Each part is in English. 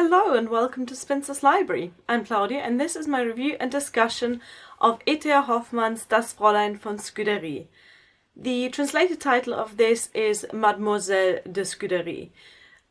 Hello and welcome to Spinster's Library. I'm Claudia and this is my review and discussion of E.T.A. Hoffmann's Das Fraeulein von Scuderi. The translated title of this is Mademoiselle de Scuderi.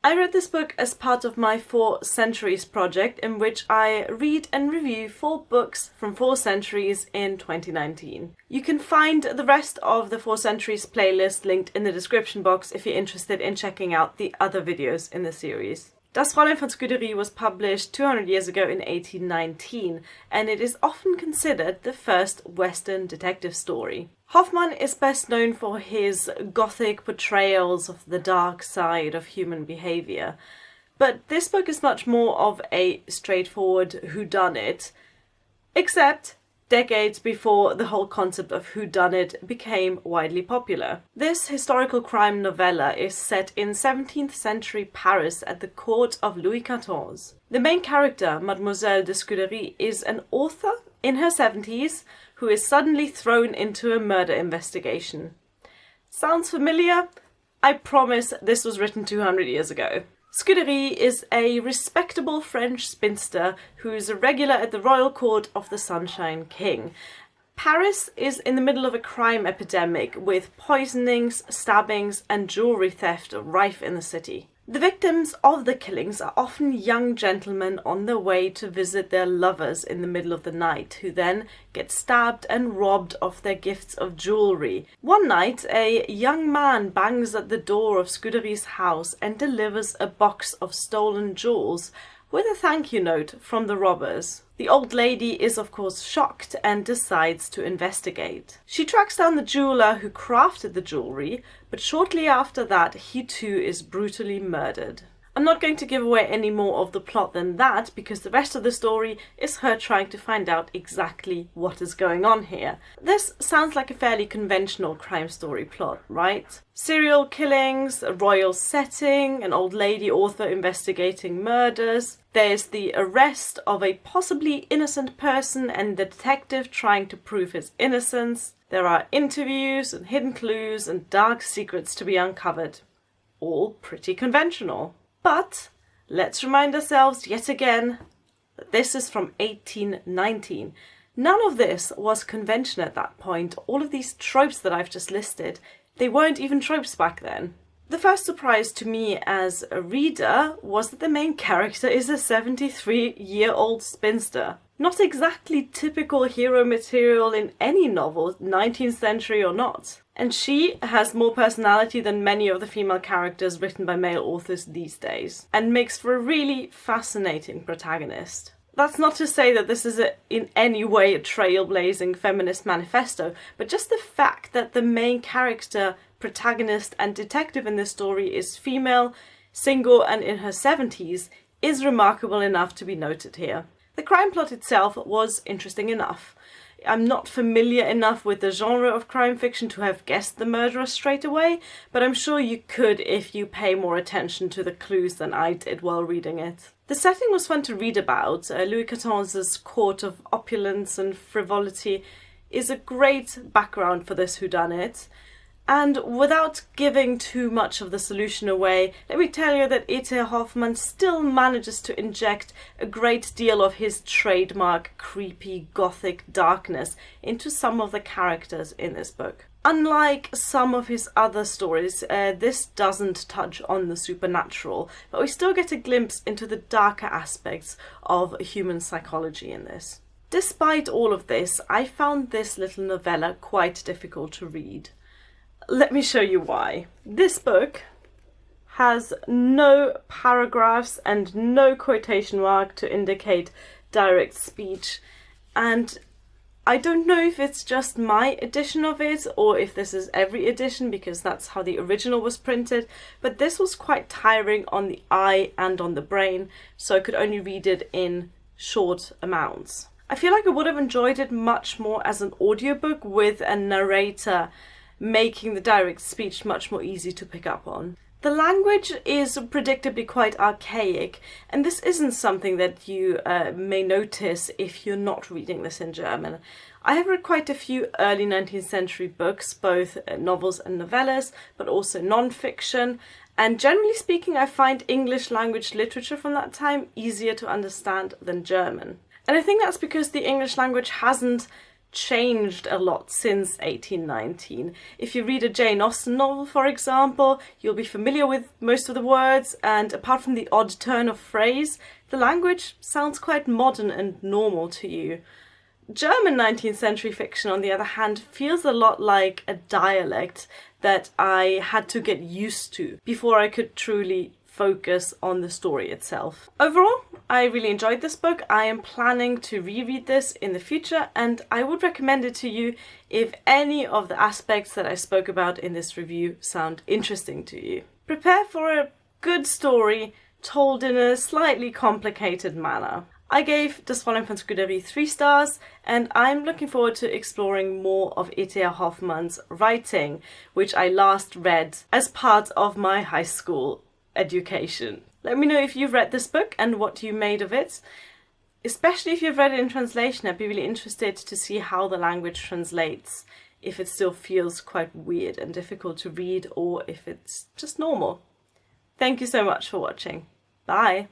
I read this book as part of my 4 Centuries project, in which I read and review 4 books from 4 centuries in 2019. You can find the rest of the 4 Centuries playlist linked in the description box if you're interested in checking out the other videos in the series. Das Fraeulein von Scuderi was published 200 years ago in 1819, and it is often considered the first Western detective story. Hoffmann is best known for his gothic portrayals of the dark side of human behaviour, but this book is much more of a straightforward whodunit, except decades before the whole concept of whodunit became widely popular. This historical crime novella is set in 17th century Paris at the court of Louis XIV. The main character, Mademoiselle de Scuderi, is an author in her 70s who is suddenly thrown into a murder investigation. Sounds familiar? I promise this was written 200 years ago. Scuderi is a respectable French spinster who is a regular at the royal court of the Sunshine King. Paris is in the middle of a crime epidemic with poisonings, stabbings and jewellery theft rife in the city. The victims of the killings are often young gentlemen on their way to visit their lovers in the middle of the night, who then get stabbed and robbed of their gifts of jewellery. One night, a young man bangs at the door of Scuderi's house and delivers a box of stolen jewels with a thank you note from the robbers. The old lady is of course shocked and decides to investigate. She tracks down the jeweller who crafted the jewellery, but shortly after that he too is brutally murdered. I'm not going to give away any more of the plot than that, because the rest of the story is her trying to find out exactly what is going on here. This sounds like a fairly conventional crime story plot, right? Serial killings, a royal setting, an old lady author investigating murders. There's the arrest of a possibly innocent person and the detective trying to prove his innocence. There are interviews and hidden clues and dark secrets to be uncovered. All pretty conventional. But let's remind ourselves yet again that this is from 1819. None of this was convention at that point. All of these tropes that I've just listed, they weren't even tropes back then. The first surprise to me as a reader was that the main character is a 73-year-old spinster. Not exactly typical hero material in any novel, 19th century or not. And she has more personality than many of the female characters written by male authors these days, and makes for a really fascinating protagonist. That's not to say that this is in any way a trailblazing feminist manifesto, but just the fact that the main character, protagonist and detective in this story is female, single and in her 70s is remarkable enough to be noted here. The crime plot itself was interesting enough. I'm not familiar enough with the genre of crime fiction to have guessed the murderer straight away, but I'm sure you could if you pay more attention to the clues than I did while reading it. The setting was fun to read about. Louis XIV's court of opulence and frivolity is a great background for this whodunit. And without giving too much of the solution away, let me tell you that E.T.A. Hoffmann still manages to inject a great deal of his trademark creepy gothic darkness into some of the characters in this book. Unlike some of his other stories, this doesn't touch on the supernatural, but we still get a glimpse into the darker aspects of human psychology in this. Despite all of this, I found this little novella quite difficult to read. Let me show you why. This book has no paragraphs and no quotation mark to indicate direct speech, and I don't know if it's just my edition of it or if this is every edition, because that's how the original was printed, but this was quite tiring on the eye and on the brain, so I could only read it in short amounts. I feel like I would have enjoyed it much more as an audiobook with a narrator making the direct speech much more easy to pick up on. The language is predictably quite archaic, and this isn't something that you may notice if you're not reading this in German. I have read quite a few early 19th century books, both novels and novellas, but also non-fiction, And generally speaking, I find English language literature from that time easier to understand than German. And I think that's because the English language hasn't changed a lot since 1819. If you read a Jane Austen novel, for example, you'll be familiar with most of the words, and apart from the odd turn of phrase, the language sounds quite modern and normal to you. German 19th century fiction, on the other hand, feels a lot like a dialect that I had to get used to before I could truly focus on the story itself. Overall, I really enjoyed this book. I am planning to reread this in the future, and I would recommend it to you if any of the aspects that I spoke about in this review sound interesting to you. Prepare for a good story told in a slightly complicated manner. I gave Das Fraeulein von Scuderi 3 stars, and I'm looking forward to exploring more of E.T.A. Hoffmann's writing, which I last read as part of my high school education. Let me know if you've read this book and what you made of it. Especially if you've read it in translation, I'd be really interested to see how the language translates, if it still feels quite weird and difficult to read, or if it's just normal. Thank you so much for watching. Bye!